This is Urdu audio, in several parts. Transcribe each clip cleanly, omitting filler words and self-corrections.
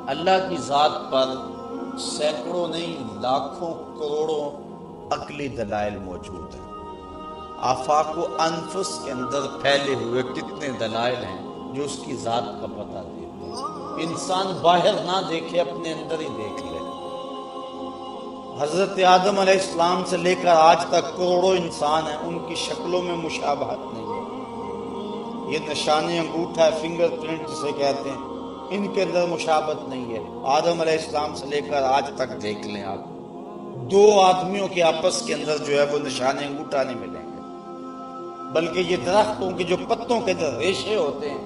اللہ کی ذات پر سینکڑوں نہیں لاکھوں کروڑوں عقلی دلائل موجود ہیں۔ آفاق و انفس کے اندر پھیلے ہوئے کتنے دلائل ہیں جو اس کی ذات کا پتہ دیتے ہیں۔ انسان باہر نہ دیکھے، اپنے اندر ہی دیکھ لے۔ حضرت آدم علیہ السلام سے لے کر آج تک کروڑوں انسان ہیں، ان کی شکلوں میں مشابہت نہیں ہے۔ یہ نشان انگوٹھا ہے، فنگر پرنٹ جسے کہتے ہیں، ان کے اندر مشابہت نہیں ہے۔ آدم علیہ السلام سے لے کر آج تک دیکھ لیں آپ، دو آدمیوں کے آپس کے اندر جو ہے وہ نشان انگوٹھا نہیں ملیں گے، بلکہ یہ درختوں کے جو پتوں کے اندر ریشے ہوتے ہیں،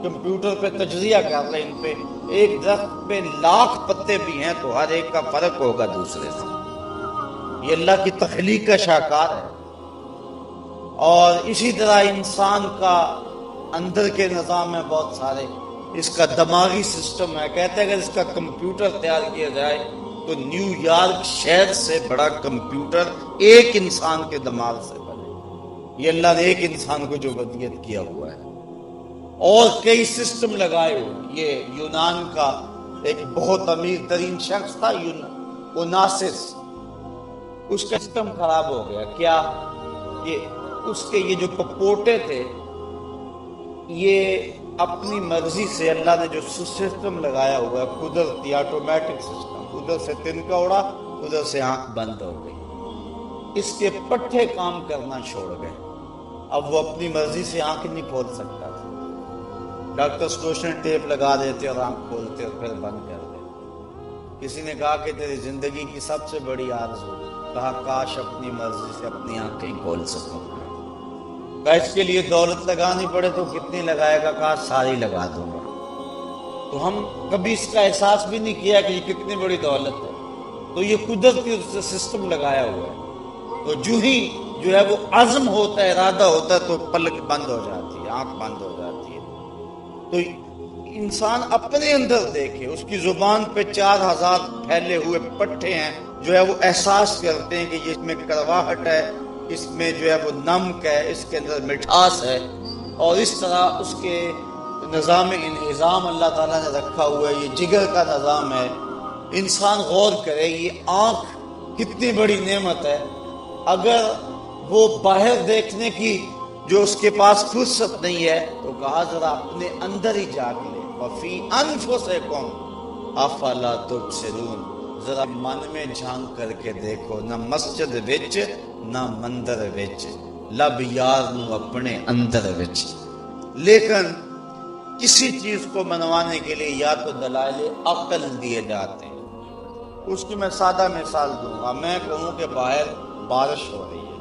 کمپیوٹر پہ تجزیہ کر لیں، ان پہ ایک درخت پہ لاکھ پتے بھی ہیں تو ہر ایک کا فرق ہوگا دوسرے سے۔ یہ اللہ کی تخلیق کا شاہکار ہے۔ اور اسی طرح انسان کا اندر کے نظام ہے بہت سارے، اس کا دماغی سسٹم ہے۔ کہتے ہیں اگر اس کا کمپیوٹر تیار کیا جائے تو نیو یارک شہر سے بڑا کمپیوٹر ایک انسان کے دماغ سے بنے۔ یہ اللہ نے ایک انسان کو جو ودیت کیا ہوا ہے، اور کئی سسٹم لگائے ہوئے۔ یہ یونان کا ایک بہت امیر ترین شخص تھا، اوناسس، اس کا سسٹم خراب ہو گیا۔ کیا؟ اس کے یہ جو پپوٹے تھے، یہ اپنی مرضی سے اللہ نے جو سسٹم لگایا ہوا ہے، قدرتی آٹومیٹک سسٹم، ادھر سے تنکا اڑا، ادھر سے آنکھ بند ہو گئی۔ اس کے پٹھے کام کرنا چھوڑ گئے، اب وہ اپنی مرضی سے آنکھ نہیں کھول سکتا تھا۔ ڈاکٹر سٹوشن ٹیپ لگا دیتے اور آنکھ کھولتے اور پھر بند کر دیتے۔ کسی نے کہا کہ تیری زندگی کی سب سے بڑی آرزو، کہا کاش اپنی مرضی سے اپنی آنکھیں کھول سکوں۔ اس کے لیے دولت لگانی پڑے تو کتنی لگائے گا؟ کہا ساری لگا دوں گا۔ تو ہم کبھی اس کا احساس بھی نہیں کیا کہ یہ کتنی بڑی دولت ہے۔ تو یہ قدرتی سسٹم لگایا ہوا ہے، تو جو ہی جو ہے وہ عزم ہوتا ہے، ارادہ ہوتا ہے، تو پلک بند ہو جاتی ہے، آنکھ بند ہو جاتی ہے۔ تو انسان اپنے اندر دیکھے، اس کی زبان پہ 4000 پھیلے ہوئے پٹھے ہیں جو ہے وہ احساس کرتے ہیں کہ یہ اس میں کرواہٹ ہے، اس میں جو ہے وہ نمک ہے، اس کے اندر مٹھاس ہے، اور اس طرح اس کے نظام انہضام اللہ تعالیٰ نے رکھا ہوا ہے۔ یہ جگر کا نظام ہے۔ انسان غور کرے، یہ آنکھ کتنی بڑی نعمت ہے۔ اگر وہ باہر دیکھنے کی جو اس کے پاس فرصت نہیں ہے تو کہا ذرا اپنے اندر ہی جاگ لے، وفی انفسکم افلا تبصرون، ذرا من میں جھانک کر کے دیکھو، نہ مسجد وچ نہ مندر وچ، لب یار نو اپنے اندر وچ۔ لیکن کسی چیز کو منوانے کے لیے یا تو دلائل عقل دیے جاتے ہیں۔ اس کی میں سادہ مثال دوں گا۔ میں کہوں کہ باہر بارش ہو رہی ہے،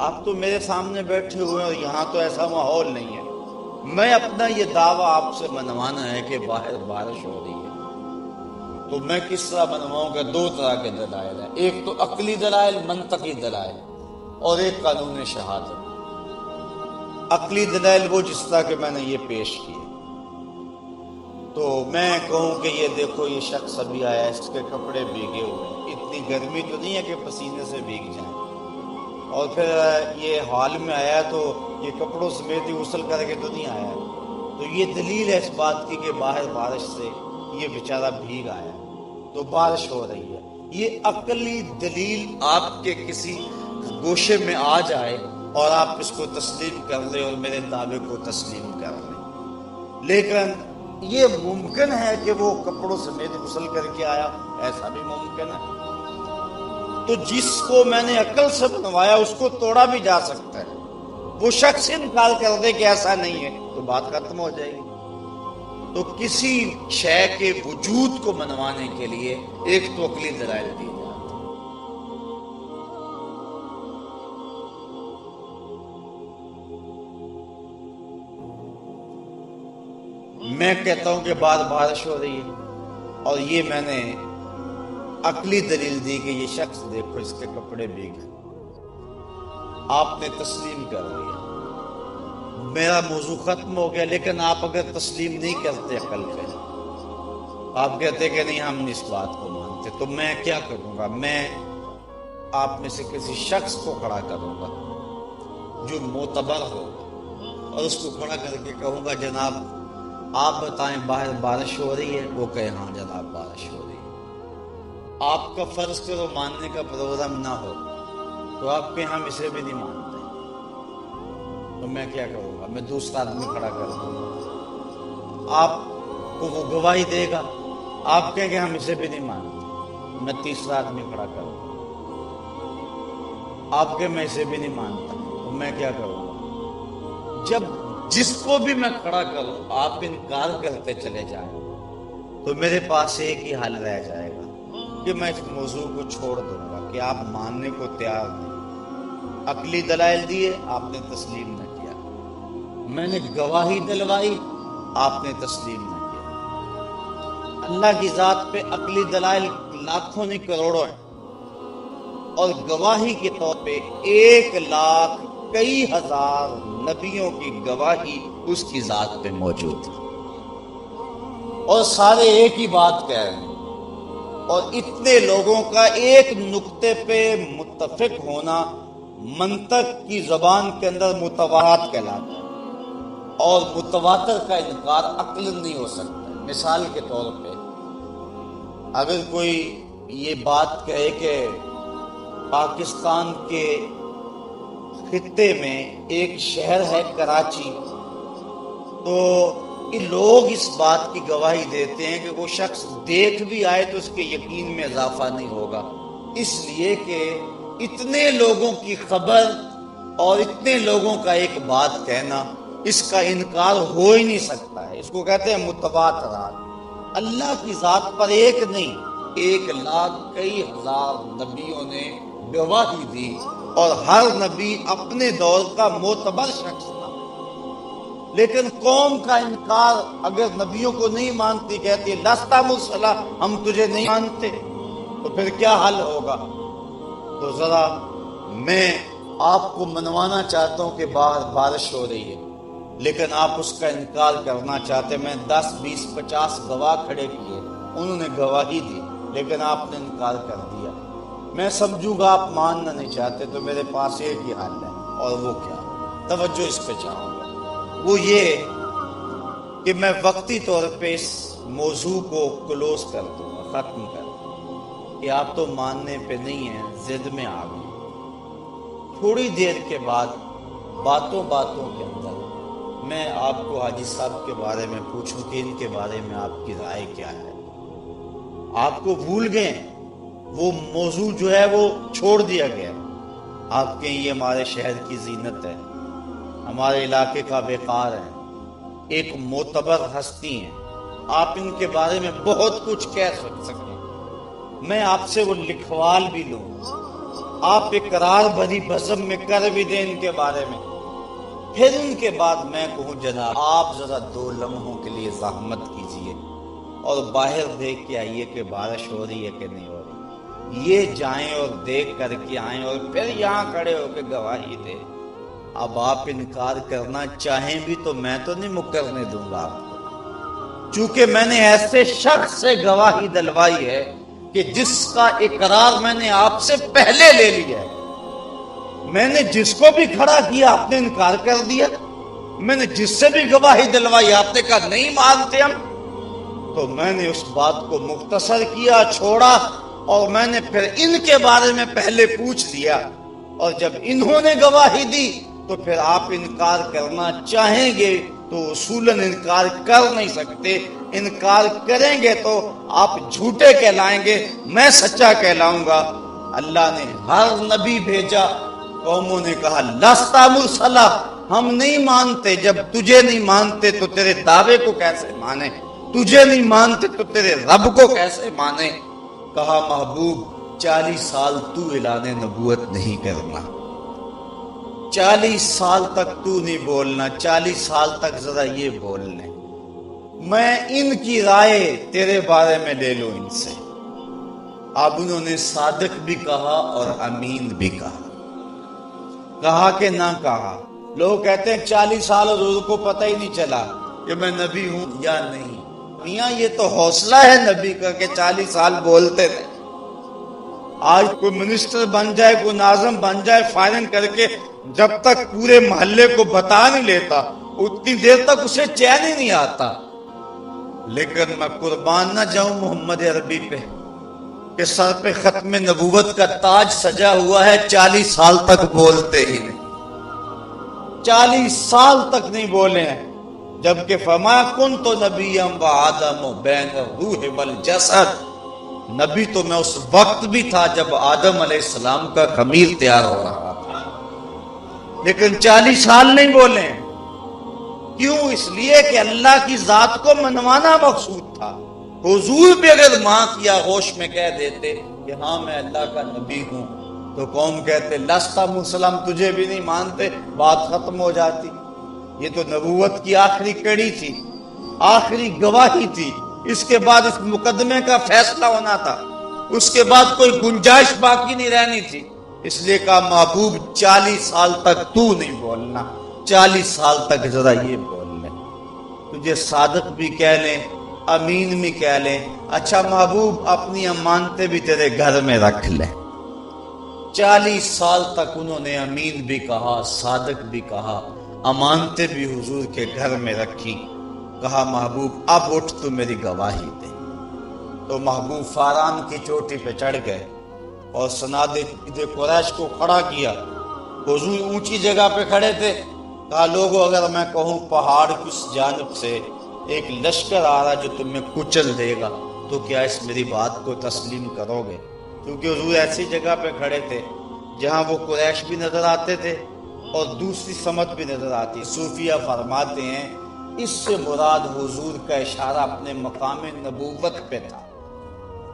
آپ تو میرے سامنے بیٹھے ہوئے ہیں اور یہاں تو ایسا ماحول نہیں ہے، میں اپنا یہ دعویٰ آپ سے منوانا ہے کہ باہر بارش ہو رہی ہے، تو میں کس طرح منواؤں گا؟ دو طرح کے دلائل ہیں، ایک تو عقلی دلائل، منطقی دلائل، اور ایک قانون شہادت۔ عقلی دلائل وہ جس طرح کہ میں نے یہ پیش کیے، تو میں کہوں کہ یہ دیکھو یہ شخص ابھی آیا ہے، اس کے کپڑے بھیگے ہوئے ہیں، اتنی گرمی تو نہیں ہے کہ پسینے سے بھیگ جائیں، اور پھر یہ حال میں آیا تو یہ کپڑوں سمیت ہی غسل کر کے تو نہیں آیا، تو یہ دلیل ہے اس بات کی کہ باہر بارش سے یہ بیچارہ بھیگ آیا، تو بارش ہو رہی ہے۔ یہ عقلی دلیل آپ کے کسی گوشے میں آ جائے اور آپ اس کو تسلیم کر لیں اور میرے دعوے کو تسلیم کر لیں، لیکن یہ ممکن ہے کہ وہ کپڑوں سمیت غسل کر کے آیا، ایسا بھی ممکن ہے۔ تو جس کو میں نے عقل سے بنوایا اس کو توڑا بھی جا سکتا ہے، وہ شخص انکار کر دے کہ ایسا نہیں ہے تو بات ختم ہو جائے گی۔ تو کسی شے کے وجود کو منوانے کے لیے ایک تو عقلی دلائل دی جاتی ہے۔ میں کہتا ہوں کہ بارش ہو رہی ہے، اور یہ میں نے عقلی دلیل دی کہ یہ شخص دیکھو اس کے کپڑے بھیگے، آپ نے تسلیم کر لیا، میرا موضوع ختم ہو گیا۔ لیکن آپ اگر تسلیم نہیں کرتے عقل پہ، آپ کہتے کہ نہیں ہم نہیں اس بات کو مانتے، تو میں کیا کروں گا؟ میں آپ میں سے کسی شخص کو کھڑا کروں گا جو معتبر ہو، اور اس کو کھڑا کر کے کہوں گا جناب آپ بتائیں باہر بارش ہو رہی ہے؟ وہ کہے ہاں جناب بارش ہو رہی ہے۔ آپ کا فرض کرو ماننے کا پروگرام نہ ہو تو آپ کے ہم اسے بھی نہیں مانتے، تو میں کیا کروں گا؟ میں دوسرا آدمی کھڑا کر دوں گا، آپ کو وہ گواہی دے گا، آپ کہیں کہ ہم اسے بھی نہیں مانتے، میں تیسرا آدمی کھڑا کروں گا، آپ کے میں اسے بھی نہیں مانتا، تو میں کیا کروں گا؟ جب جس کو بھی میں کھڑا کروں آپ انکار کرتے چلے جائیں تو میرے پاس ایک ہی حل رہ جائے گا کہ میں اس موضوع کو چھوڑ دوں گا کہ آپ ماننے کو تیار نہیں۔ عقلی دلائل دیے، آپ نے تسلیم نہ کیا، میں نے گواہی دلوائی، آپ نے تسلیم نہ کیا۔ اللہ کی ذات پہ عقلی دلائل لاکھوں نہیں کروڑوں ہیں، اور گواہی کے طور پہ 1,00,000 کئی ہزار نبیوں کی گواہی اس کی ذات پہ موجود ہے، اور سارے ایک ہی بات کہہ رہے ہیں، اور اتنے لوگوں کا ایک نقطے پہ متفق ہونا منطق کی زبان کے اندر متواتر کہلاتا ہے، اور متواتر کا انکار عقل نہیں ہو سکتا۔ مثال کے طور پہ اگر کوئی یہ بات کہے کہ پاکستان کے خطے میں ایک شہر ہے کراچی، تو لوگ اس بات کی گواہی دیتے ہیں کہ وہ شخص دیکھ بھی آئے تو اس کے یقین میں اضافہ نہیں ہوگا، اس لیے کہ اتنے لوگوں کی خبر اور اتنے لوگوں کا ایک بات کہنا، اس کا انکار ہو ہی نہیں سکتا ہے، اس کو کہتے ہیں متواترات۔ اللہ کی ذات پر ایک نہیں، 1,00,000 کئی ہزار نبیوں نے گواہی دی، اور ہر نبی اپنے دور کا معتبر شخص تھا، لیکن قوم کا انکار اگر نبیوں کو نہیں مانتی، کہتی لست مرسلا، ہم تجھے نہیں مانتے، تو پھر کیا حل ہوگا؟ تو ذرا میں آپ کو منوانا چاہتا ہوں کہ باہر بارش ہو رہی ہے، لیکن آپ اس کا انکار کرنا چاہتے، میں 10 20 50 گواہ کھڑے کیے، انہوں نے گواہی دی، لیکن آپ نے انکار کر دیا، میں سمجھوں گا آپ ماننا نہیں چاہتے، تو میرے پاس ایک ہی حل ہے، اور وہ کیا؟ توجہ اس پہ چاہوں گا، وہ یہ کہ میں وقتی طور پہ اس موضوع کو کلوز کر دوں گا، ختم کر دوں گا، کہ آپ تو ماننے پہ نہیں ہیں، ضد میں آ گئے۔ تھوڑی دیر کے بعد باتوں کے اندر میں آپ کو حاجی صاحب کے بارے میں پوچھوں کہ ان کے بارے میں آپ کی رائے کیا ہے، آپ کو بھول گئے، وہ موضوع جو ہے وہ چھوڑ دیا گیا، آپ کہیں یہ ہمارے شہر کی زینت ہے، ہمارے علاقے کا وقار ہے، ایک معتبر ہستی ہیں، آپ ان کے بارے میں بہت کچھ کہہ سکیں، میں آپ سے وہ لکھوال بھی لوں، آپ اقرار بھری بزم میں کر بھی دیں ان کے بارے میں، پھر ان کے بعد میں کہوں جناب آپ ذرا 2 لمحوں کے لیے زحمت کیجئے اور باہر دیکھ کے آئیے کہ بارش ہو رہی ہے کہ نہیں ہو رہی، یہ جائیں اور دیکھ کر کے آئیں اور پھر یہاں کھڑے ہو کے گواہی دیں۔ اب آپ انکار کرنا چاہیں بھی تو میں تو نہیں مکرنے دوں گا آپ کو، چونکہ میں نے ایسے شخص سے گواہی دلوائی ہے کہ جس کا اقرار میں نے آپ سے پہلے لے لیا ہے، میں نے جس کو بھی کھڑا کیا آپ نے انکار کر دیا، میں نے جس سے بھی گواہی دلوائی آپ نے کہا نہیں مانتے ہم، تو میں نے اس بات کو مختصر کیا، چھوڑا، اور میں نے پھر ان کے بارے میں پہلے پوچھ لیا، اور جب انہوں نے گواہی دی تو پھر آپ انکار کرنا چاہیں گے تو اصولاً انکار کر نہیں سکتے، انکار کریں گے تو آپ جھوٹے کہلائیں گے، میں سچا کہلاؤں گا۔ اللہ نے ہر نبی بھیجا، قوموں نے کہا لست مرسلا، ہم نہیں مانتے، جب تجھے نہیں مانتے تو تیرے دعوے کو کیسے مانے، تجھے نہیں مانتے تو تیرے رب کو کیسے مانے؟ کہا محبوب 40 سال تو اعلان نبوت نہیں کرنا، 40 سال تک تو نہیں بولنا، 40 سال تک ذرا یہ بولنے، میں ان کی رائے تیرے بارے میں لے لوں ان سے۔ اب انہوں نے صادق بھی کہا اور امین بھی کہا کہ نہ کہا۔ لوگ کہتے ہیں 40 سال حضور کو پتہ ہی نہیں چلا کہ میں نبی ہوں یا نہیں۔ میاں یہ تو حوصلہ ہے نبی کا کہ 40 سال بولتے رہے۔ آج کوئی منسٹر بن جائے، کوئی ناظم بن جائے، فائرنگ کر کے جب تک پورے محلے کو بتا نہیں لیتا اتنی دیر تک اسے چین ہی نہیں آتا۔ لیکن میں قربان نہ جاؤں محمد عربی پہ کہ سر پہ ختم نبوت کا تاج سجا ہوا ہے، 40 سال تک بولتے ہی نہیں، 40 سال تک نہیں بولے ہیں، جبکہ فما کنت نبیا وآدم بین الروح والجسد، نبی تو میں اس وقت بھی تھا جب آدم علیہ السلام کا خمیر تیار ہو رہا تھا، لیکن 40 سال نہیں بولے ہیں۔ کیوں؟ اس لیے کہ اللہ کی ذات کو منوانا مقصود تھا۔ حضور بھی اگر ماں کی آغوش میں کہہ دیتے کہ ہاں میں اللہ کا نبی ہوں، تو قوم کہتے لستا مسلم، تجھے بھی نہیں مانتے، بات ختم ہو جاتی۔ یہ تو نبوت کی آخری کڑی تھی، آخری گواہی تھی، اس کے بعد اس مقدمے کا فیصلہ ہونا تھا، اس کے بعد کوئی گنجائش باقی نہیں رہنی تھی۔ اس لیے کہا محبوب 40 سال تک تو نہیں بولنا، 40 سال تک ذرا یہ بول لیں، تجھے صادق بھی کہہ لیں، امین بھی کہہ لیں، اچھا محبوب اپنی امانتیں بھی تیرے گھر میں رکھ لیں۔ 40 سال تک انہوں نے امین بھی کہا، صادق بھی کہا، امانتیں بھی حضور کے گھر میں رکھی۔ کہا محبوب اب اٹھ تو میری گواہی دے۔ تو محبوب فاران کی چوٹی پہ چڑھ گئے اور سناد قریش کو کھڑا کیا۔ حضور اونچی جگہ پہ کھڑے تھے۔ کہا لوگوں اگر میں کہوں پہاڑ کس جانب سے ایک لشکر آ رہا جو تمہیں کچل دے گا تو کیا اس میری بات کو تسلیم کرو گے؟ کیونکہ حضور ایسی جگہ پہ کھڑے تھے جہاں وہ قریش بھی نظر آتے تھے اور دوسری سمت بھی نظر آتی۔ صوفیہ فرماتے ہیں اس سے مراد حضور کا اشارہ اپنے مقام نبوت پہ تھا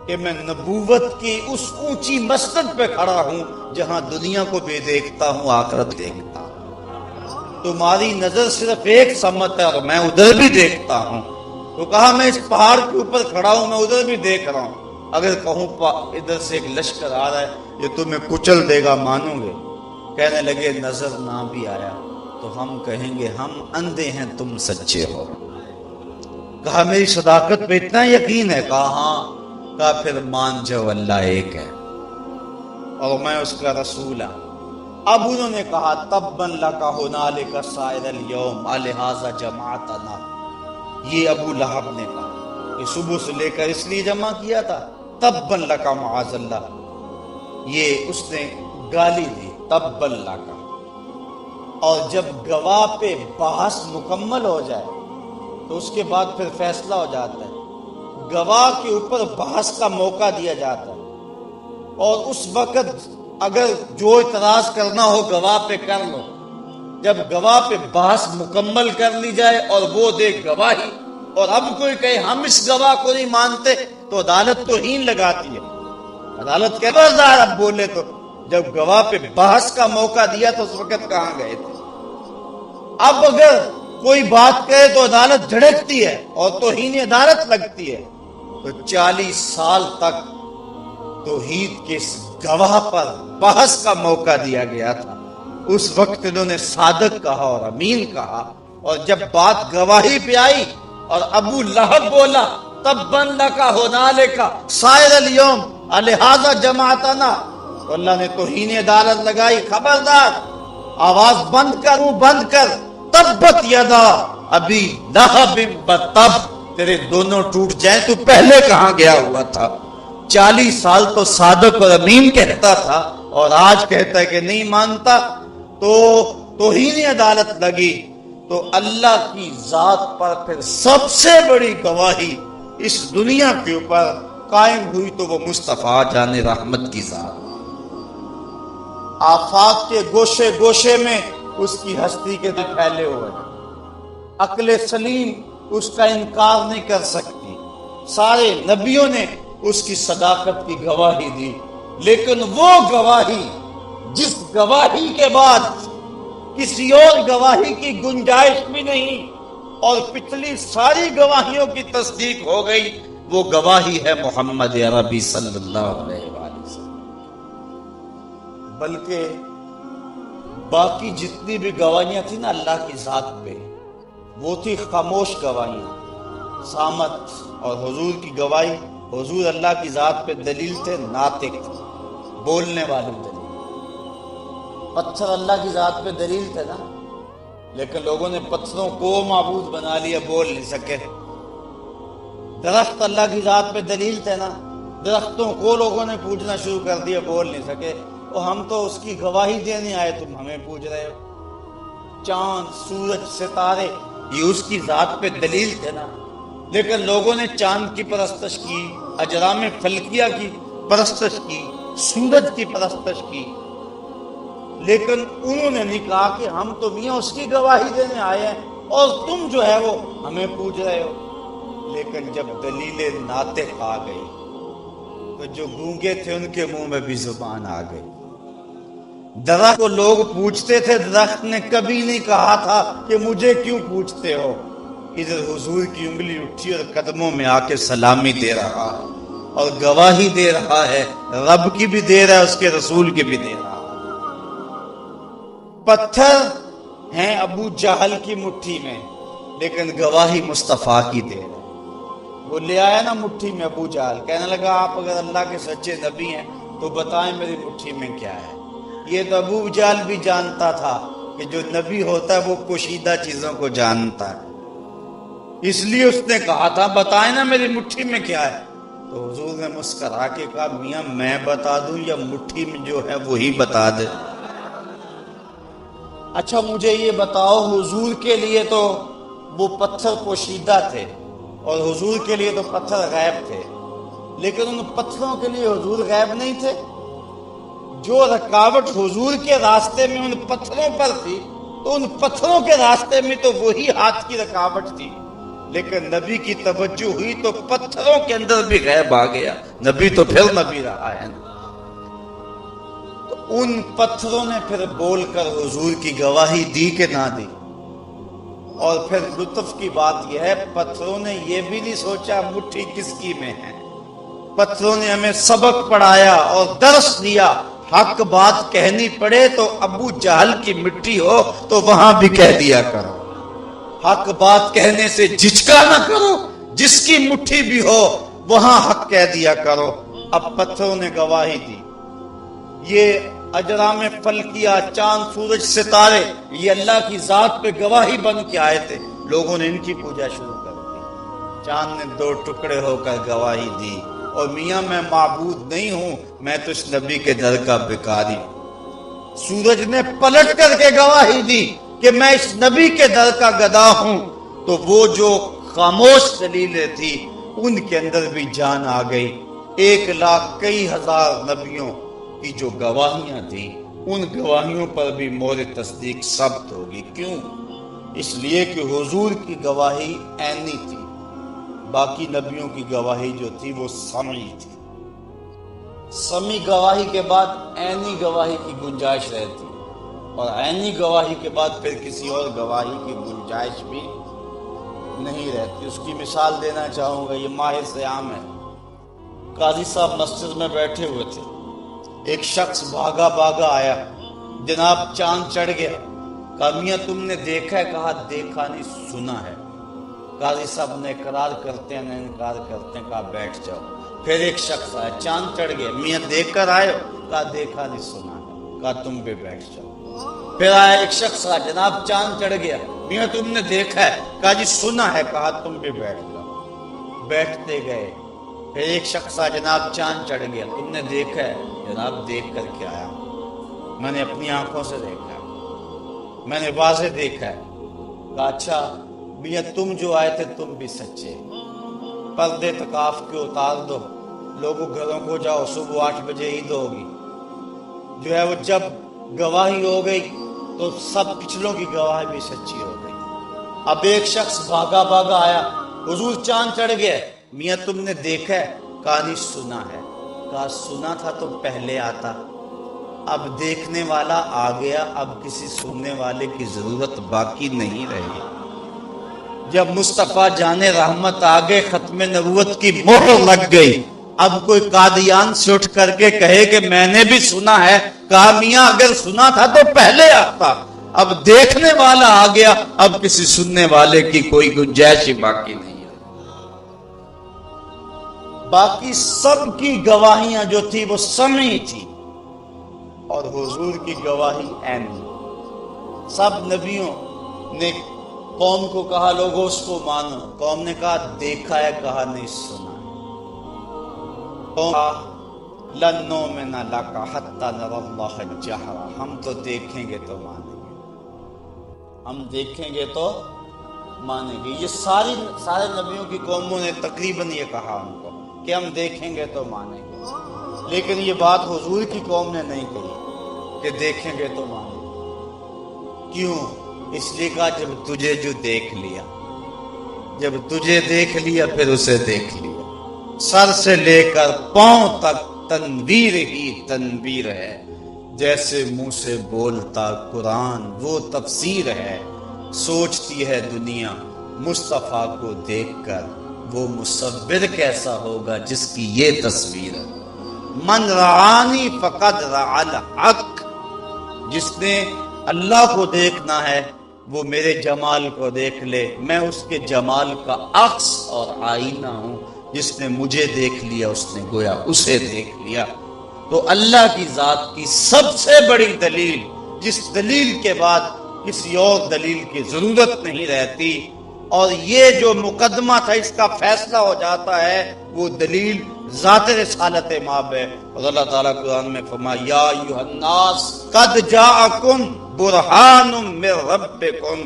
کہ میں نبوت کی اس اونچی مسند پہ کھڑا ہوں جہاں دنیا کو بھی دیکھتا ہوں، آخرت دیکھتا ہوں۔ تمہاری نظر صرف ایک سمت ہے اور میں ادھر بھی دیکھتا ہوں۔ تو کہا میں اس پہاڑ کے اوپر کھڑا ہوں، میں ادھر بھی دیکھ رہا ہوں، اگر کہوں ادھر سے ایک لشکر آ رہا ہے جو تمہیں کچل دے گا مانو گے؟ کہنے لگے نظر نہ بھی آیا تو ہم کہیں گے ہم اندھے ہیں تم سچے ہو۔ کہا میری صداقت پہ اتنا یقین ہے؟ کہا ہاں۔ کہا پھر مان جاؤ اللہ ایک ہے اور میں اس کا رسول ہوں۔ اب انہوں نے کہا تبا لک ھنالک سائر الیوم الہذا جمعتنا، یہ ابو لہب نے کہا کہ صبح سے لے کر اس لیے جمع کیا تھا، تبا لک معاذ اللہ، یہ اس نے گالی دی تبا لک۔ اور جب گواہ پہ بحث مکمل ہو جائے تو اس کے بعد پھر فیصلہ ہو جاتا ہے، گواہ کے اوپر بحث کا موقع دیا جاتا ہے، اور اس وقت اگر جو اعتراض کرنا ہو گواہ پہ کر لو۔ جب گواہ پہ بحث مکمل کر لی جائے اور وہ دے گواہی اور اب کوئی کہے ہم اس گواہ کو نہیں مانتے تو عدالت توہین لگاتی ہے، عدالت کہ خبردار اب بولے تو۔ جب گواہ پہ بحث کا موقع دیا تو اس وقت کہاں گئے تھے؟ اب اگر کوئی بات کہے تو عدالت جھڑکتی ہے اور توہین عدالت لگتی ہے۔ تو 40 سال تک توحید کے اس گواہ پر بحث کا موقع دیا گیا تھا۔ اس وقت انہوں نے صادق کہا اور امین کہا، اور جب بات گواہی پہ آئی اور ابو لہب بولا تبا لک ھنالک سائر الیوم الہذا جمعتنا، تو اللہ نے توہین عدالت لگائی، خبردار آواز بند کر، منہ بند کر، تبت یدا ابی لہب وتب، تیرے دونوں ٹوٹ جائیں، تو پہلے کہاں گیا ہوا تھا؟ 40 سال تو صادق اور امین کہتا تھا اور آج کہتا ہے کہ نہیں مانتا، تو توہین عدالت لگی۔ تو اللہ کی ذات پر پھر سب سے بڑی گواہی اس دنیا کے اوپر قائم ہوئی تو وہ مصطفیٰ جان رحمت کی ذات، آفاق کے گوشے گوشے میں اس کی ہستی کے پھیلے ہوئے، عقل سلیم اس کا انکار نہیں کر سکتی، سارے نبیوں نے اس کی صداقت کی گواہی دی، لیکن وہ گواہی جس گواہی کے بعد کسی اور گواہی کی گنجائش بھی نہیں اور پچھلی ساری گواہیوں کی تصدیق ہو گئی، وہ گواہی ہے محمد عربی صلی اللہ علیہ وسلم۔ بلکہ باقی جتنی بھی گواہیاں تھیں نا اللہ کی ذات پہ، وہ تھی خاموش گواہیاں، صامت، اور حضور کی گواہی، حضور اللہ کی ذات پہ دلیل تھے، ناطق، بولنے والے دلیل۔ پتھر اللہ کی ذات پہ دلیل تھے نا، لیکن لوگوں نے پتھروں کو معبود بنا لیا، بول نہیں سکے۔ درخت اللہ کی ذات پہ دلیل تھے نا، درختوں کو لوگوں نے پوجنا شروع کر دیا، بول نہیں سکے، اور ہم تو اس کی گواہی دینے آئے، تم ہمیں پوج رہے ہو۔ چاند، سورج، ستارے یہ اس کی ذات پہ دلیل تھے نا، لیکن لوگوں نے چاند کی پرستش کی، اجرام فلکیہ کی پرستش کی، سورج کی پرستش کی، لیکن انہوں نے نہیں کہا کہ ہم تو میاں اس کی گواہی دینے آئے ہیں اور تم جو ہے وہ ہمیں پوج رہے ہو۔ لیکن جب دلیل ناطق آ گئی تو جو گونگے تھے ان کے منہ میں بھی زبان آ گئی۔ درخت کو لوگ پوچھتے تھے، درخت نے کبھی نہیں کہا تھا کہ مجھے کیوں پوچھتے ہو۔ ادھر حضور کی انگلی اٹھی اور قدموں میں آ کے سلامی دے رہا اور گواہی دے رہا ہے، رب کی بھی دے رہا ہے، اس کے رسول کی بھی دے رہا ہے۔ پتھر ہیں ابو جہل کی مٹھی میں، لیکن گواہی مصطفیٰ کی دے رہا ہے۔ وہ لے آیا نا مٹھی میں ابو جہل، کہنے لگا آپ اگر اللہ کے سچے نبی ہیں تو بتائیں میری مٹھی میں کیا ہے۔ یہ تو ابو جہل بھی جانتا تھا کہ جو نبی ہوتا ہے وہ پوشیدہ چیزوں کو جانتا ہے، اس لیے اس نے کہا تھا بتائیں نا میری مٹھی میں کیا ہے۔ تو حضور نے مسکرا کے کہا میاں میں بتا دوں یا مٹھی میں جو ہے وہی بتا دے؟ اچھا مجھے یہ بتاؤ، حضور کے لیے تو وہ پتھر پوشیدہ تھے اور حضور کے لیے تو پتھر غیب تھے، لیکن ان پتھروں کے لیے حضور غیب نہیں تھے؟ جو رکاوٹ حضور کے راستے میں ان پتھروں پر تھی تو ان پتھروں کے راستے میں تو وہی ہاتھ کی رکاوٹ تھی، لیکن نبی کی توجہ ہوئی تو پتھروں کے اندر بھی غیب آ گیا۔ نبی تو پھر نبی رہا ہے نا۔ تو ان پتھروں نے پھر بول کر حضور کی گواہی دی کہ نہ دی۔ اور پھر لطف کی بات یہ ہے پتھروں نے یہ بھی نہیں سوچا مٹھی کس کی میں ہے، پتھروں نے ہمیں سبق پڑھایا اور درس دیا، حق بات کہنی پڑے تو ابو جہل کی مٹی ہو تو وہاں بھی کہہ دیا کرو، حق بات کہنے سے جھجکا نہ کرو، جس کی مٹھی بھی ہو وہاں حق کہہ دیا کرو۔ اب پتھروں نے گواہی دی، یہ اجرام فلکیہ، چاند، سورج، ستارے یہ اللہ کی ذات پہ گواہی بن کے آئے تھے، لوگوں نے ان کی پوجا شروع کر دی۔ چاند نے دو ٹکڑے ہو کر گواہی دی اور میاں میں معبود نہیں ہوں، میں تو اس نبی کے در کا بھکاری ہوں۔ سورج نے پلٹ کر کے گواہی دی کہ میں اس نبی کے در کا گدا ہوں، تو وہ جو خاموش دلیلیں تھی ان کے اندر بھی جان آ گئی۔ 1,00,000 کئی ہزار نبیوں کی جو گواہیاں تھیں ان گواہیوں پر بھی مہر تصدیق ثبت ہوگی۔ کیوں؟ اس لیے کہ حضور کی گواہی عینی تھی، باقی نبیوں کی گواہی جو تھی وہ سمعی تھی۔ سمعی گواہی کے بعد عینی گواہی کی گنجائش رہتی، اور عینی گواہی کے بعد پھر کسی اور گواہی کی گنجائش بھی نہیں رہتی۔ اس کی مثال دینا چاہوں گا، یہ ماہ صیام ہے، قاضی صاحب مسجد میں بیٹھے ہوئے تھے، ایک شخص بھاگا بھاگا آیا، جناب چاند چڑھ گیا، کہا میاں تم نے دیکھا ہے؟ کہا دیکھا نہیں سنا ہے۔ قاضی صاحب نے اقرار کرتے ہیں نہ انکار کرتے ہیں، کہا بیٹھ جاؤ۔ پھر ایک شخص آیا، چاند چڑھ گیا، میاں دیکھ کر آئے ہو؟ کہا دیکھا نہیں سنا ہے۔ کہا تم بھی بیٹھ جاؤ۔ پھر آیا ایک شخص آیا، جناب چاند چڑھ گیا، میاں تم نے دیکھا ہے؟ کہا جی سنا ہے۔ کہا تم بھی بیٹھ جاؤ۔ بیٹھتے گئے۔ پھر ایک شخص آیا، جناب چاند چڑھ گیا، تم نے دیکھا ہے؟ جناب دیکھ کر کے آیا ہوں، میں نے اپنی آنکھوں سے دیکھا ہے، میں نے واضح دیکھا ہے۔ کہا اچھا میاں تم جو آئے تھے تم بھی سچے، پردے تکاف کے اتار دو، لوگوں گھروں کو جاؤ، صبح 8 بجے عید ہوگی۔ جو ہے وہ جب گواہی ہو گئی تو سب پچھلوں کی گواہی بھی سچی ہو گئی۔ اب ایک شخص بھاگا بھاگا آیا، حضور چاند چڑھ گیا، میاں تم نے دیکھا ہے؟ کہا نہیں سنا ہے۔ کہا سنا تھا تو پہلے آتا، اب دیکھنے والا آ گیا، اب کسی سننے والے کی ضرورت باقی نہیں رہی۔ جب مصطفیٰ جان رحمت آگے، ختم نبوت کی مہر لگ گئی، اب کوئی قادیان سے اٹھ کر کے کہے کہ میں نے بھی سنا ہے، کہا میاں اگر سنا تھا تو پہلے آتا، اب دیکھنے والا آ گیا، اب کسی سننے والے کی کوئی گنجائش ہی باقی نہیں ہے۔ باقی سب کی گواہیاں جو تھی وہ سمعی تھی، اور حضور کی گواہی عینی۔ سب نبیوں نے قوم کو کہا لوگوں اس کو مانو، قوم نے کہا دیکھا ہے، کہا نہیں سنا ہے۔ قوم کہا لن نؤمن لک حتی نری اللہ جہرا، ہم تو دیکھیں گے تو مانیں گے، ہم دیکھیں گے تو مانیں گے۔ یہ سارے نبیوں کی قوموں نے تقریباً یہ کہا ان کو کہ ہم دیکھیں گے تو مانیں گے، لیکن یہ بات حضور کی قوم نے نہیں کہی کہ دیکھیں گے تو مانیں گے۔ کیوں؟ اس لیے کہا جب تجھے جو دیکھ لیا، جب تجھے دیکھ لیا پھر اسے دیکھ لیا۔ سر سے لے کر پاؤں تک تنویر ہی تنویر ہے، جیسے منہ سے بولتا قرآن وہ تفسیر ہے۔ سوچتی ہے دنیا مصطفیٰ کو دیکھ کر، وہ مصور کیسا ہوگا جس کی یہ تصویر ہے۔ من رعانی فقد رعا الحق، جس نے اللہ کو دیکھنا ہے وہ میرے جمال کو دیکھ لے، میں اس کے جمال کا عکس اور آئینہ ہوں۔ جس نے مجھے دیکھ لیا اس نے گویا اسے دیکھ لیا۔ تو اللہ کی ذات کی سب سے بڑی دلیل، جس دلیل کے بعد کسی اور دلیل کی ضرورت نہیں رہتی، اور یہ جو مقدمہ تھا اس کا فیصلہ ہو جاتا ہے، وہ دلیل ذات رسالت مآب ہے۔ اور اللہ تعالیٰ قرآن میں فرمایا یا ایھا الناس قد جاءکم برہان من ربکم،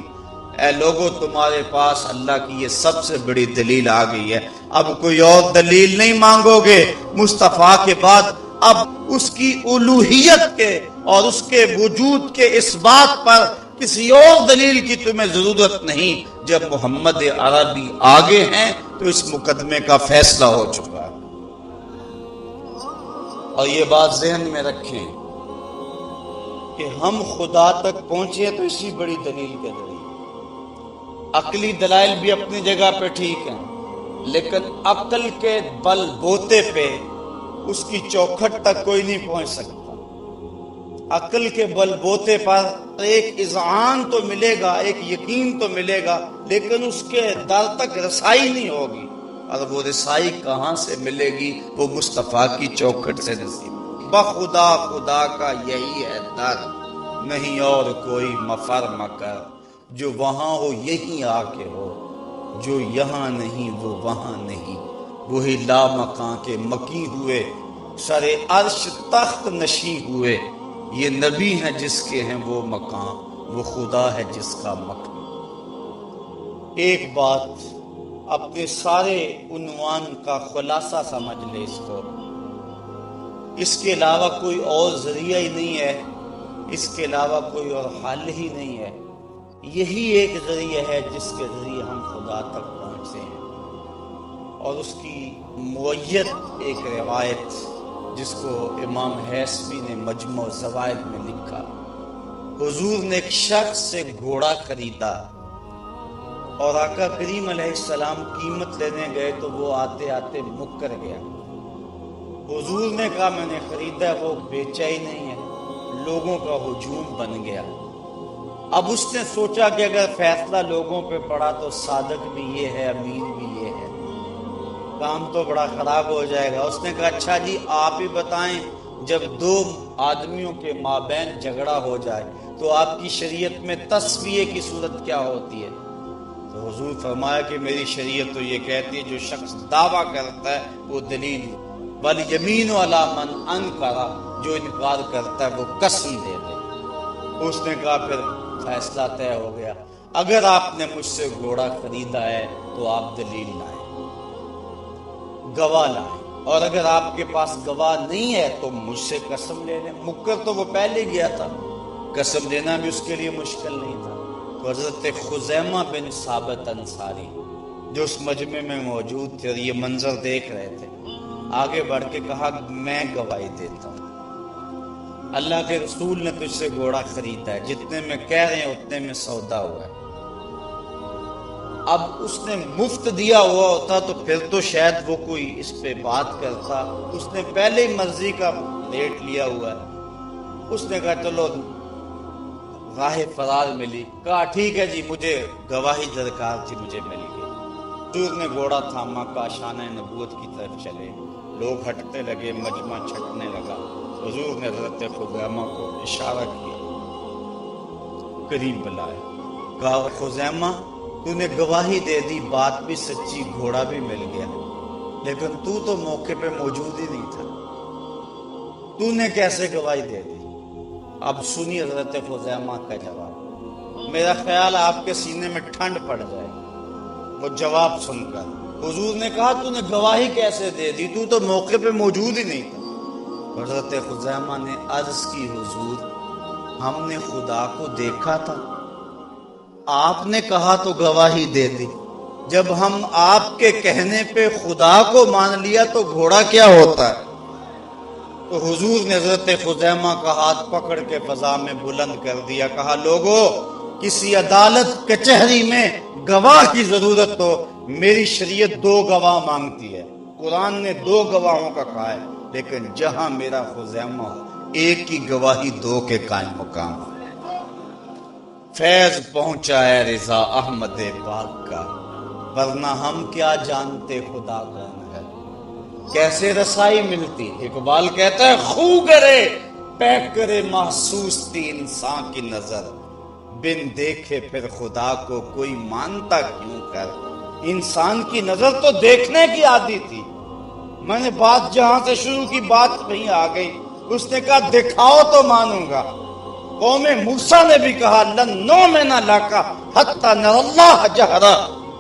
اے لوگو تمہارے پاس اللہ کی یہ سب سے بڑی دلیل آ گئی ہے۔ اب کوئی اور دلیل نہیں مانگو گے مصطفیٰ کے بعد، اب اس کی الوہیت کے اور اس کے وجود کے اس بات پر کسی اور دلیل کی تمہیں ضرورت نہیں۔ جب محمد عربی آگے ہیں تو اس مقدمے کا فیصلہ ہو چکا ہے۔ اور یہ بات ذہن میں رکھیں کہ ہم خدا تک پہنچے تو اسی بڑی دلیل کے ذریعے۔ عقلی دلائل بھی اپنی جگہ پہ ٹھیک ہیں، لیکن عقل کے بل بوتے پہ اس کی چوکھٹ تک کوئی نہیں پہنچ سکتا۔ عقل کے بل بوتے پر ایک اذعان تو ملے گا، ایک یقین تو ملے گا، لیکن اس کے در تک رسائی نہیں ہوگی۔ اور وہ رسائی کہاں سے ملے گی؟ وہ مصطفیٰ کی چوکھٹ سے نصیب۔ بخدا خدا کا یہی ہے در، نہیں اور کوئی مفر مکر، جو وہاں ہو یہیں آ کے ہو، جو یہاں نہیں وہ وہاں نہیں، وہی لا مکان کے مکی ہوئے، سر عرش تخت نشیں ہوئے۔ یہ نبی ہیں جس کے ہیں وہ مقام، وہ خدا ہے جس کا مقام۔ ایک بات اپنے سارے عنوان کا خلاصہ سمجھ لے اس کو، اس کے علاوہ کوئی اور ذریعہ ہی نہیں ہے، اس کے علاوہ کوئی اور حل ہی نہیں ہے۔ یہی ایک ذریعہ ہے جس کے ذریعے ہم خدا تک پہنچتے ہیں۔ اور اس کی معیت ایک روایت جس کو امام حیثمی نے مجموع الزوائد میں لکھا، حضور نے ایک شخص سے گھوڑا خریدا اور آقا کریم علیہ السلام قیمت لینے گئے تو وہ آتے آتے مکر گیا۔ حضور نے کہا میں نے خریدا، وہ بیچا ہی نہیں ہے۔ لوگوں کا ہجوم بن گیا۔ اب اس نے سوچا کہ اگر فیصلہ لوگوں پہ پڑا تو صادق بھی یہ ہے، امین بھی یہ ہے، کام تو بڑا خراب ہو جائے گا۔ اس نے کہا اچھا جی آپ ہی بتائیں، جب دو آدمیوں کے مابین جھگڑا ہو جائے تو آپ کی شریعت میں تسویہ کی صورت کیا ہوتی ہے؟ تو حضور فرمایا کہ میری شریعت تو یہ کہتی ہے جو شخص دعویٰ کرتا ہے وہ دلیل، والیمین علی من انکر، جو انکار کرتا ہے وہ قسم دے دے۔ اس نے کہا پھر فیصلہ طے ہو گیا، اگر آپ نے مجھ سے گھوڑا خریدا ہے تو آپ دلیل لائیں، گواہ لائیں، اور اگر آپ کے پاس گواہ نہیں ہے تو مجھ سے قسم لے لیں۔ مکر تو وہ پہلے گیا تھا، قسم دینا بھی اس کے لیے مشکل نہیں تھا۔ تو حضرت خزیمہ بن ثابت انصاری جو اس مجمع میں موجود تھے اور یہ منظر دیکھ رہے تھے، آگے بڑھ کے کہا میں گواہی دیتا ہوں، اللہ کے رسول نے تجھ سے گھوڑا خریدا ہے، جتنے میں کہہ رہے ہیں اتنے میں سودا ہوا ہے۔ اب اس نے مفت دیا ہوا ہوتا تو پھر تو شاید وہ کوئی اس پہ بات کرتا، اس نے پہلے ہی مرضی کا ریٹ لیا ہوا ہے۔ اس نے کہا چلو راہ فرار ملی، کہا ٹھیک ہے جی مجھے گواہی درکار تھی، مجھے مل گئی۔ حضور نے گھوڑا تھاما، کاشانہ نبوت کی طرف چلے، لوگ ہٹتے لگے، مجمع چھٹنے لگا۔ حضور نے حضرت خزیمہ کو اشارہ کیا، قریب بلائے، کہا خزیمہ تو نے گواہی دے دی، بات بھی سچی، گھوڑا بھی مل گیا، لیکن تو موقع پہ موجود ہی نہیں تھا، تو نے کیسے گواہی دے دی؟ اب سنی حضرت خزیمہ کا جواب، میرا خیال آپ کے سینے میں ٹھنڈ پڑ جائے وہ جواب سن کر۔ حضور نے کہا تو نے گواہی کیسے دے دی، تو موقع پہ موجود ہی نہیں تھا۔ حضرت خزیمہ نے عرض کی، حضور ہم نے خدا کو دیکھا تھا، آپ نے کہا تو گواہی دے دی، جب ہم آپ کے کہنے پہ خدا کو مان لیا تو گھوڑا کیا ہوتا ہے؟ تو حضور نے حضرت خزیمہ کا ہاتھ پکڑ کے فضا میں بلند کر دیا، کہا لوگو کسی عدالت کچہری میں گواہ کی ضرورت ہو، میری شریعت 2 گواہ مانگتی ہے، قرآن نے 2 گواہوں کا کہا ہے، لیکن جہاں میرا خزیمہ ہو ایک کی گواہی 2 کے قائم مقام ہے۔ فیض پہنچا ہے رضا احمد پاک کا، ورنہ ہم کیا جانتے خدا کون ہے، کیسے رسائی ملتی؟ اقبال کہتا ہے خو کرے پے کرے محسوس تھی انسان کی نظر، بن دیکھے پھر خدا کو کوئی مانتا کیوں کر، انسان کی نظر تو دیکھنے کی عادی تھی، میں نے بات جہاں سے شروع کی بات کہیں آ گئی، اس نے کہا دکھاؤ تو مانوں گا۔ قوم موسیٰ نے بھی کہا لن نؤمن لک حتی نری اللہ جہرا،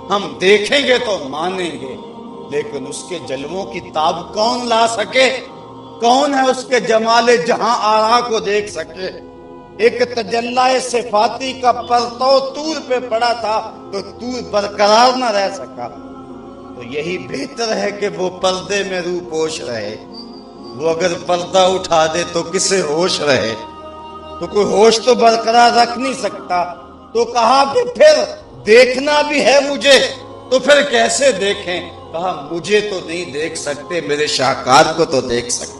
ہم دیکھیں گے تو مانیں گے، لیکن اس کے جلووں کی تاب کون لا سکے؟ کون ہے اس کے جمال جہاں آرا کو دیکھ سکے؟ ایک تجلی صفاتی کا پرتو طور پہ پڑا تھا تو طور برقرار نہ رہ سکا، تو یہی بہتر ہے کہ وہ پردے میں روح پوش رہے، وہ اگر پردہ اٹھا دے تو کسے ہوش رہے؟ تو کوئی ہوش تو برقرار رکھ نہیں سکتا، تو کہا کہ پھر دیکھنا بھی ہے مجھے، تو پھر کیسے دیکھیں؟ کہا مجھے تو نہیں دیکھ سکتے، میرے شاہکار کو تو دیکھ سکتے،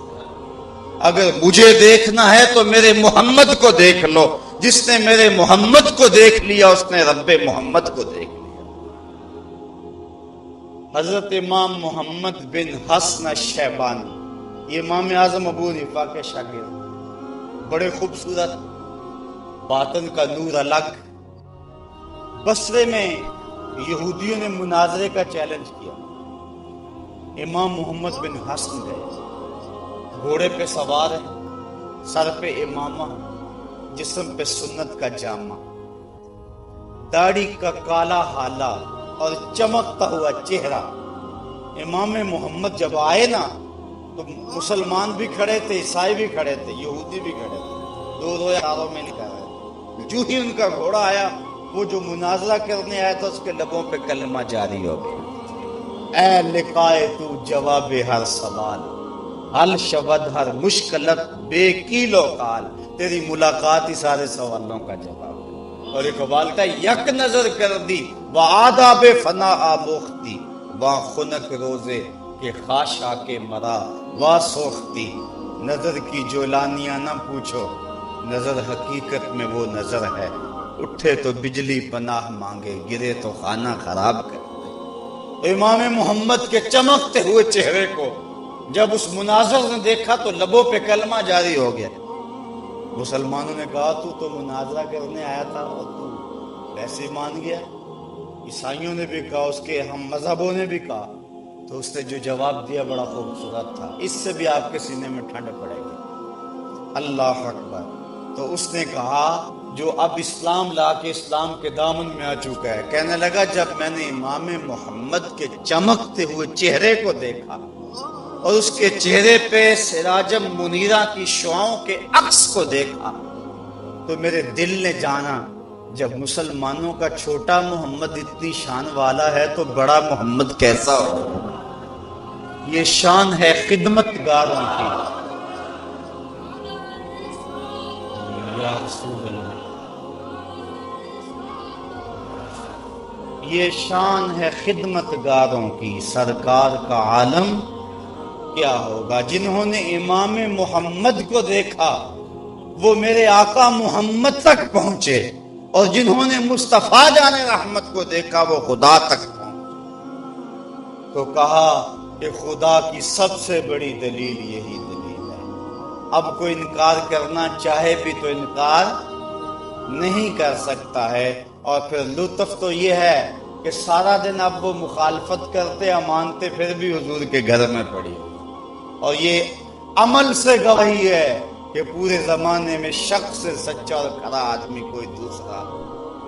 اگر مجھے دیکھنا ہے تو میرے محمد کو دیکھ لو، جس نے میرے محمد کو دیکھ لیا اس نے رب محمد کو دیکھ لیا۔ حضرت امام محمد بن حسن الشیبانی، یہ امام اعظم ابو حنیفہ کے شاگرد، بڑے خوبصورت، باطن کا نور الگ۔ بصرے میں یہودیوں نے مناظرے کا چیلنج کیا، امام محمد بن حسن گئے، گھوڑے پہ سوار ہے، سر پہ امامہ، جسم پہ سنت کا جامہ، داڑھی کا کالا حالا اور چمکتا ہوا چہرہ۔ امام محمد جب آئے نا تو مسلمان بھی کھڑے تھے، عیسائی بھی کھڑے تھے، یہودی بھی کھڑے تھے، 2 یاروں میں نہیں کر رہے۔ جو ہی ان کا گھوڑا آیا، وہ جو مناظرہ کرنے آیا تھا اس کے لبوں پہ کلمہ جاری ہو گیا، اے لقائے تو جواب ہر سوال، حل شبد ہر مشکلت بے کیلو کال، تیری ملاقات ہی سارے سوالوں کا جواب ہے۔ اور اقبال کا یک نظر کر دی وآداب فنا آموختی، واں خنک روزے کے خاشا کے مرا واں سوختی، نظر کی جولانیاں نہ پوچھو، نظر حقیقت میں وہ نظر ہے، اٹھے تو بجلی پناہ مانگے، گرے تو خانہ خراب کر دے۔ امام محمد کے چمکتے ہوئے چہرے کو جب اس مناظر نے دیکھا تو لبوں پہ کلمہ جاری ہو گیا۔ مسلمانوں نے کہا تو مناظرہ کرنے آیا تھا اور تو ایسے مان گیا۔ عیسائیوں نے بھی کہا، اس کے ہم مذہبوں نے بھی کہا، تو اس نے جو جواب دیا بڑا خوبصورت تھا، اس سے بھی آپ کے سینے میں ٹھنڈ پڑے گی۔ اللہ اکبر۔ تو اس نے کہا جو اب اسلام لا کے اسلام کے دامن میں آ چکا ہے، کہنے لگا جب میں نے امام محمد کے چمکتے ہوئے چہرے کو دیکھا اور اس کے چہرے پہ سراجم منیرہ کی شعاؤں کے عکس کو دیکھا تو میرے دل نے جانا جب مسلمانوں کا چھوٹا محمد اتنی شان والا ہے تو بڑا محمد کیسا ہو۔ یہ شان ہے خدمت گاروں کی، یا رسول اللہ، یہ شان ہے خدمت گاروں کی، سرکار کا عالم کیا ہوگا۔ جنہوں نے امام محمد کو دیکھا وہ میرے آقا محمد تک پہنچے، اور جنہوں نے مصطفیٰ جان رحمت کو دیکھا وہ خدا تک پہنچے۔ تو کہا کہ خدا کی سب سے بڑی دلیل یہی دلیل ہے، اب کوئی انکار کرنا چاہے بھی تو انکار نہیں کر سکتا ہے، اور پھر لطف تو یہ ہے کہ سارا دن اب وہ مخالفت کرتے مانتے پھر بھی حضور کے گھر میں پڑی ہوئی، اور یہ عمل سے گواہی ہے کہ پورے زمانے میں شک سے سچا اور کھرا آدمی کوئی دوسرا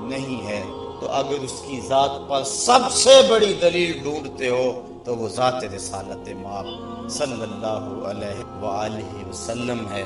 نہیں ہے۔ تو اگر اس کی ذات پر سب سے بڑی دلیل ڈھونڈتے ہو تو وہ ذات رسالت مآب صلی اللہ علیہ وآلہ وسلم ہے۔